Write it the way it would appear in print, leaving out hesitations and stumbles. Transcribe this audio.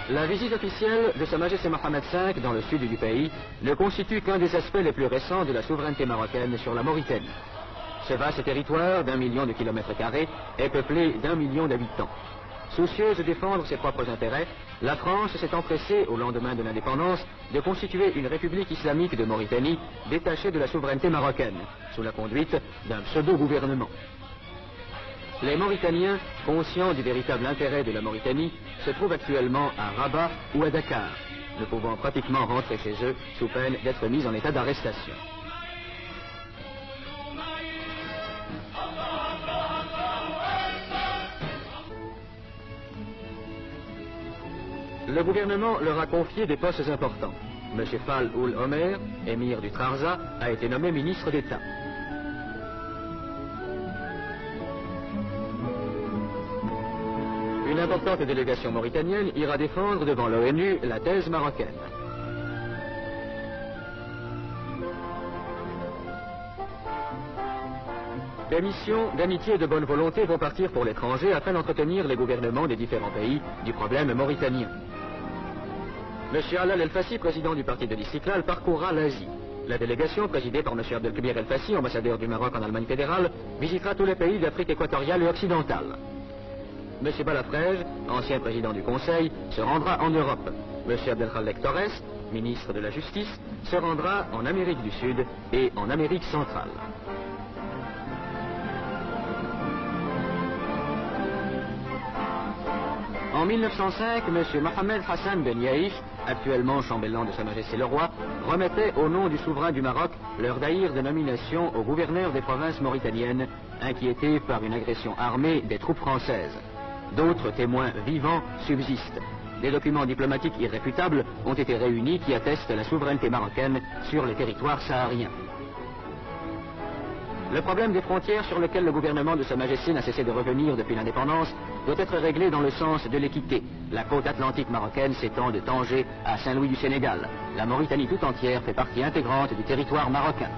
La visite officielle de Sa Majesté Mohamed V dans le sud du pays ne constitue qu'un des aspects les plus récents de la souveraineté marocaine sur la Mauritanie. Ce vaste territoire d'1 million de kilomètres carrés est peuplé d'1 million d'habitants. Soucieuse de défendre ses propres intérêts, la France s'est empressée, au lendemain de l'indépendance, de constituer une république islamique de Mauritanie détachée de la souveraineté marocaine, sous la conduite d'un pseudo-gouvernement. Les Mauritaniens, conscients du véritable intérêt de la Mauritanie, se trouvent actuellement à Rabat ou à Dakar, ne pouvant pratiquement rentrer chez eux sous peine d'être mis en état d'arrestation. Le gouvernement leur a confié des postes importants. M. Fall Oul Omer, émir du Trarza, a été nommé ministre d'État. Une importante délégation mauritanienne ira défendre devant l'ONU la thèse marocaine. Des missions d'amitié et de bonne volonté vont partir pour l'étranger afin d'entretenir les gouvernements des différents pays du problème mauritanien. M. Alal El-Fassi, président du parti de l'Istiklal, parcourra l'Asie. La délégation, présidée par M. Abdelkbir El-Fassi, ambassadeur du Maroc en Allemagne fédérale, visitera tous les pays d'Afrique équatoriale et occidentale. M. Balafrège, ancien président du Conseil, se rendra en Europe. M. Abdelkhalek Torres, ministre de la Justice, se rendra en Amérique du Sud et en Amérique centrale. En 1905, M. Mohamed Hassan Ben Yaïch, actuellement chambellan de Sa Majesté le Roi, remettait au nom du souverain du Maroc leur daïr de nomination au gouverneur des provinces mauritaniennes, inquiétés par une agression armée des troupes françaises. D'autres témoins vivants subsistent. Des documents diplomatiques irréfutables ont été réunis qui attestent la souveraineté marocaine sur les territoires sahariens. Le problème des frontières sur lequel le gouvernement de Sa Majesté n'a cessé de revenir depuis l'indépendance doit être réglé dans le sens de l'équité. La côte atlantique marocaine s'étend de Tanger à Saint-Louis du Sénégal. La Mauritanie tout entière fait partie intégrante du territoire marocain.